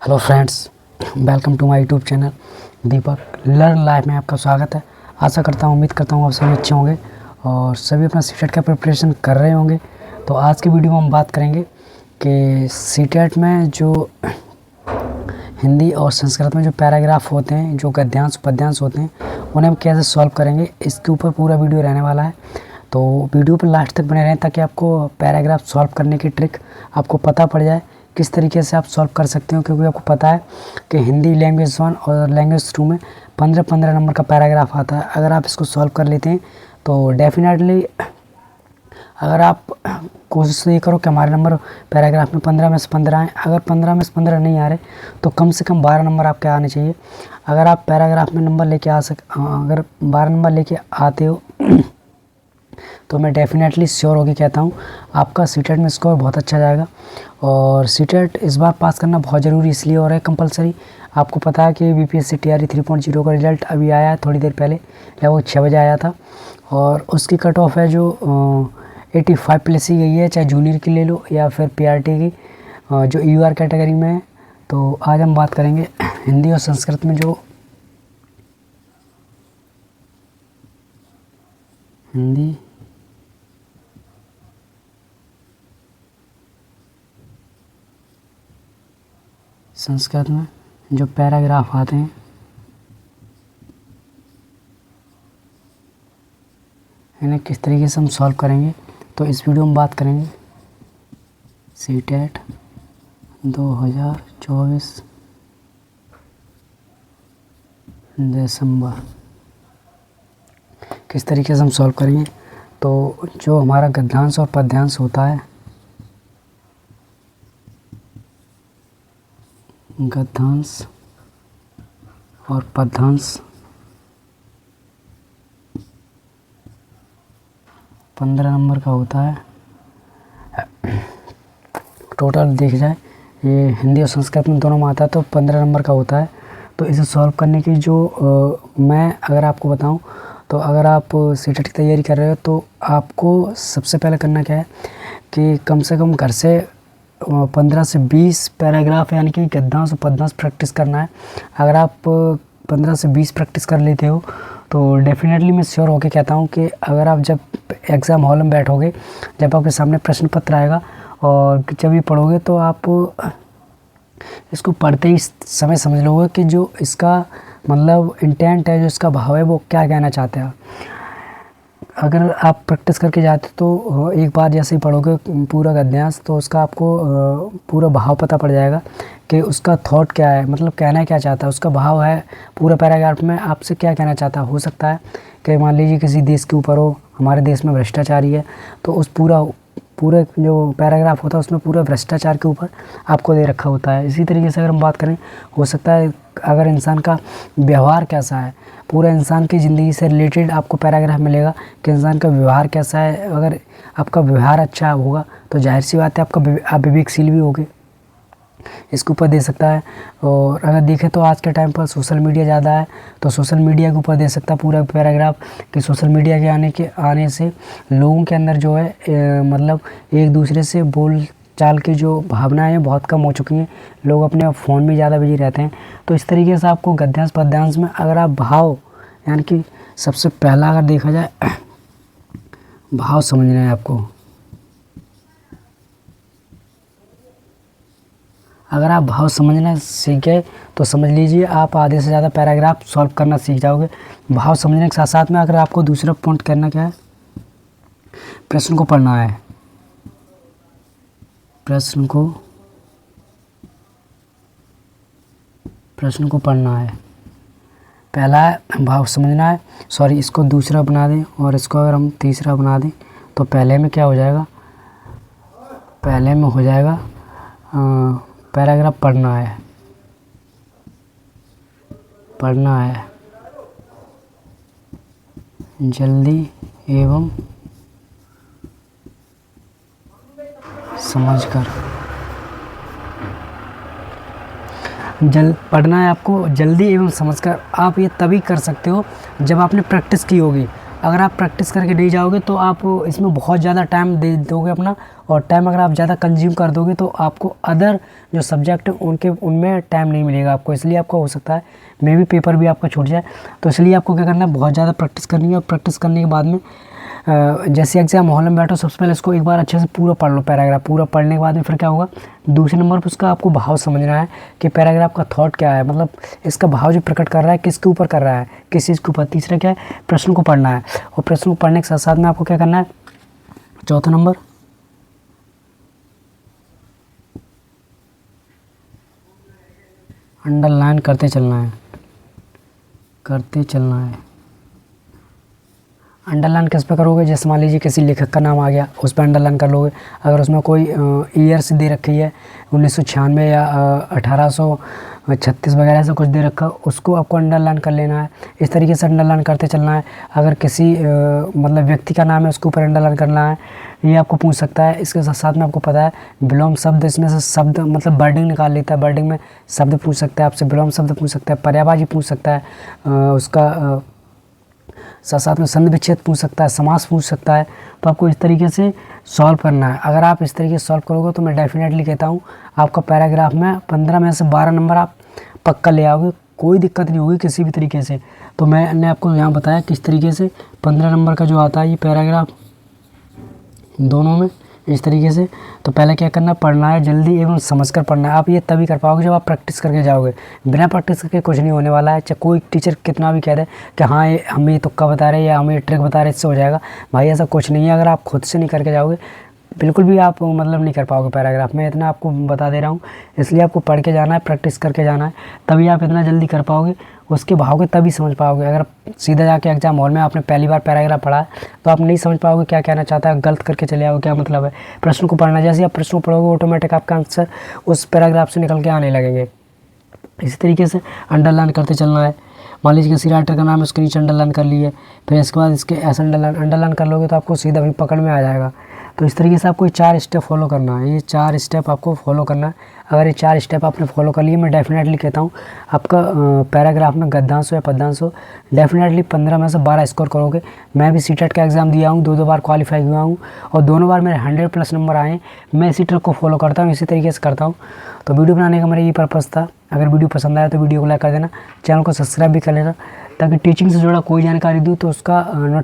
Hello friends, welcome to my YouTube channel Deepak learn life में आपका स्वागत है। आशा करता हूँ, उम्मीद करता हूँ आप सभी अच्छे होंगे और सभी अपना सीटेट का प्रिपरेशन कर रहे होंगे। तो आज की वीडियो में हम बात करेंगे कि सीटेट में जो हिंदी और संस्कृत में जो पैराग्राफ होते हैं, जो गद्यांश पद्यांश होते हैं, उन्हें हम कैसे सॉल्व करेंगे, इसके ऊपर पूरा वीडियो रहने वाला है। तो वीडियो पर लास्ट तक बने रहें ताकि आपको पैराग्राफ सॉल्व करने की ट्रिक आपको पता पड़ जाए, किस तरीके से आप सॉल्व कर सकते हो। क्योंकि आपको पता है कि हिंदी लैंग्वेज 1 और लैंग्वेज 2 में 15-15 नंबर का पैराग्राफ आता है। अगर आप इसको सॉल्व कर लेते हैं तो डेफिनेटली, अगर आप कोशिश ये करो कि हमारे नंबर पैराग्राफ में 15 में से 15 आएँ। अगर 15 में से 15 नहीं आ रहे तो कम से कम 12 नंबर आपके आने चाहिए। अगर आप पैराग्राफ में नंबर लेके अगर 12 नंबर लेके आते हो तो मैं डेफिनेटली श्योर होकर कहता हूँ आपका सीटेट में स्कोर बहुत अच्छा जाएगा। और सीटेट इस बार पास करना बहुत ज़रूरी इसलिए हो रहा है कंपलसरी। आपको पता है कि बीपीएससी टीआरई 3.0 का रिज़ल्ट अभी आया है, थोड़ी देर पहले, लगभग 6 बजे आया था। और उसकी कट ऑफ है जो 85 प्लस ही गई है, चाहे जूनियर की ले लो या फिर पीआरटी की, जो यूआर कैटेगरी में है। तो आज हम बात करेंगे हिंदी और संस्कृत में जो हिंदी संस्कृत में जो पैराग्राफ आते हैं, इन्हें किस तरीके से हम सॉल्व करेंगे। तो इस वीडियो में बात करेंगे सीटेट 2024 दिसंबर किस तरीके से हम सॉल्व करेंगे। तो जो हमारा गद्यांश और पद्यांश होता है, गद्यांश और पद्यांश 15 नंबर का होता है। टोटल देख जाए, ये हिंदी और संस्कृत में दोनों में आता है तो 15 नंबर का होता है। तो इसे सॉल्व करने की जो मैं अगर आपको बताऊं, तो अगर आप सीटेट की तैयारी कर रहे हो तो आपको सबसे पहले करना क्या है कि कम से कम घर से 15 से 20 पैराग्राफ यानी कि गद्यांश और पद्यांश प्रैक्टिस करना है। अगर आप 15 से 20 प्रैक्टिस कर लेते हो तो डेफिनेटली मैं श्योर होकर कहता हूँ कि अगर आप जब एग्ज़ाम हॉल में बैठोगे, जब आपके सामने प्रश्न पत्र आएगा और जब ये पढ़ोगे तो आप इसको पढ़ते ही समय समझ लोगे कि जो इसका मतलब इंटेंट है, जो इसका भाव है, वो क्या कहना चाहते हैं। अगर आप प्रैक्टिस करके जाते तो एक बार जैसे ही पढ़ोगे पूरा गद्यांश तो उसका आपको पूरा भाव पता पड़ जाएगा कि उसका थॉट क्या है, मतलब कहना क्या चाहता है, उसका भाव है पूरा पैराग्राफ में आपसे क्या कहना चाहता है। हो सकता है कि मान लीजिए किसी देश के ऊपर हो, हमारे देश में भ्रष्टाचारी है, तो उस पूरे जो पैराग्राफ होता है उसमें पूरा भ्रष्टाचार के ऊपर आपको दे रखा होता है। इसी तरीके से अगर हम बात करें, हो सकता है अगर इंसान का व्यवहार कैसा है, पूरा इंसान की ज़िंदगी से रिलेटेड आपको पैराग्राफ मिलेगा कि इंसान का व्यवहार कैसा है। अगर आपका व्यवहार अच्छा होगा तो जाहिर सी बात है आप विवेकशील भी होगे, इसके ऊपर दे सकता है। और अगर देखें तो आज के टाइम पर सोशल मीडिया ज़्यादा है तो सोशल मीडिया के ऊपर दे सकता है पूरा पैराग्राफ कि सोशल मीडिया के आने से लोगों के अंदर जो है मतलब एक दूसरे से बोल चाल की जो भावनाएं बहुत कम हो चुकी हैं, लोग अपने फ़ोन में ज़्यादा बिजी रहते हैं। तो इस तरीके से आपको गद्यांश पद्यांश में अगर आप भाव, यानी कि सबसे पहला अगर देखा जाए भाव समझना है आपको। अगर आप भाव समझना सीख गए तो समझ लीजिए आप आधे से ज़्यादा पैराग्राफ सॉल्व करना सीख जाओगे। भाव समझने के साथ साथ में अगर आपको दूसरा पॉइंट करना क्या है, प्रश्न को पढ़ना है। प्रश्न को पढ़ना है। पहला भाव समझना है, सॉरी इसको दूसरा बना दें और इसको अगर हम तीसरा बना दें तो पहले में क्या हो जाएगा, पहले में हो जाएगा पैराग्राफ पढ़ना है जल्दी एवं समझकर। पढ़ना है आपको जल्दी एवं समझकर। आप ये तभी कर सकते हो जब आपने प्रैक्टिस की होगी। अगर आप प्रैक्टिस करके नहीं जाओगे तो आप इसमें बहुत ज़्यादा टाइम दे दोगे अपना, और टाइम अगर आप ज़्यादा कंज्यूम कर दोगे तो आपको अदर जो सब्जेक्ट उनमें टाइम नहीं मिलेगा आपको। इसलिए आपको हो सकता है मे भी पेपर भी आपका छूट जाए। तो इसलिए आपको क्या करना है, बहुत ज़्यादा प्रैक्टिस करनी है। और प्रैक्टिस करने के बाद में जैसे एग्जाम हॉल में बैठो, सबसे पहले इसको एक बार अच्छे से पूरा पढ़ लो पैराग्राफ। पूरा पढ़ने के बाद में फिर क्या होगा, दूसरे नंबर पर उसका आपको भाव समझना है कि पैराग्राफ का थॉट क्या है, मतलब इसका भाव जो प्रकट कर रहा है किसके ऊपर कर रहा है, किस चीज़ के ऊपर। तीसरा क्या है, प्रश्न को पढ़ना है। और प्रश्न को पढ़ने के साथ साथ में आपको क्या करना है, चौथा नंबर अंडरलाइन करते चलना है, करते चलना है। अंडरलाइन किस पे करोगे, जैसे मान लीजिए किसी लेखक का नाम आ गया, उस पर अंडरलाइन कर लोगे। अगर उसमें कोई ईयर्स दे रखी है 1996 या 1836 वगैरह से कुछ दे रखा, उसको आपको अंडरलाइन कर लेना है। इस तरीके से अंडरलाइन करते चलना है। अगर किसी मतलब व्यक्ति का नाम है उसके ऊपर अंडरलाइन करना है, ये आपको पूछ सकता है। इसके साथ साथ में आपको पता है विलोम शब्द, इसमें से शब्द मतलब वर्डिंग निकाल लेता है। वर्डिंग में शब्द पूछ सकता है आपसे, विलोम शब्द पूछ सकता है, पर्यायवाची पूछ सकता है, उसका साथ साथ में संधि विच्छेद पूछ सकता है, समास पूछ सकता है। तो आपको इस तरीके से सॉल्व करना है। अगर आप इस तरीके से सॉल्व करोगे तो मैं डेफिनेटली कहता हूँ आपका पैराग्राफ में 15 में से 12 नंबर आप पक्का ले आओगे, कोई दिक्कत नहीं होगी किसी भी तरीके से। तो मैंने आपको यहाँ बताया किस तरीके से 15 नंबर का जो आता है ये पैराग्राफ दोनों में इस तरीके से। तो पहले क्या करना, पढ़ना है जल्दी एवं समझकर पढ़ना है। आप ये तभी कर पाओगे जब आप प्रैक्टिस करके जाओगे। बिना प्रैक्टिस करके कुछ नहीं होने वाला है। चाहे कोई टीचर कितना भी कह दे कि हाँ ये हमें तुक्का बता रहे या हमें ट्रिक बता रहे इससे हो जाएगा, भाई ऐसा कुछ नहीं है। अगर आप खुद से नहीं करके जाओगे बिल्कुल भी आप मतलब नहीं कर पाओगे पैराग्राफ में, इतना आपको बता दे रहा हूँ। इसलिए आपको पढ़ के जाना है, प्रैक्टिस करके जाना है, तभी आप इतना जल्दी कर पाओगे। उसके भाव के तभी समझ पाओगे। अगर सीधा जाके एग्जाम हॉल में आपने पहली बार पैराग्राफ पढ़ा है तो आप नहीं समझ पाओगे क्या कहना चाहता है, गलत करके चले आओगे क्या मतलब है। प्रश्न को पढ़ना, जैसे आप प्रश्न को पढ़ोगे ऑटोमेटिक आपका आंसर उस पैराग्राफ से निकल के आने लगेंगे। इसी तरीके से अंडरलाइन करते चलना है। मान लीजिए किसी राइटर का नाम है, उसके नीचे अंडरलाइन कर लिए, फिर इसके बाद इसके ऐसे अंडरलाइन कर लोगे तो आपको सीधा भी पकड़ में आ जाएगा। तो इस तरीके से आपको 4 स्टेप फॉलो करना है। ये 4 स्टेप आपको फॉलो करना है। अगर ये 4 स्टेप आपने फॉलो कर लिए, मैं डेफिनेटली कहता हूँ आपका पैराग्राफ में गद्यांश हो या पद्यांश हो डेफिनेटली 15 में से 12 स्कोर करोगे। मैं भी सीटेट का एग्ज़ाम दिया हूँ, 2 बार क्वालिफाई हुआ हूँ और दोनों बार मेरे 100+ नंबर आए। मैं इसी ट्रिक को फॉलो करता हूँ, इसी तरीके से करता हूँ। तो वीडियो बनाने का मेरा ये पर्पज़ था। अगर वीडियो पसंद आया तो वीडियो को लाइक कर देना, चैनल को सब्सक्राइब भी कर लेना, ताकि टीचिंग से जुड़ा कोई जानकारी दूँ तो उसका नोटिफिकेशन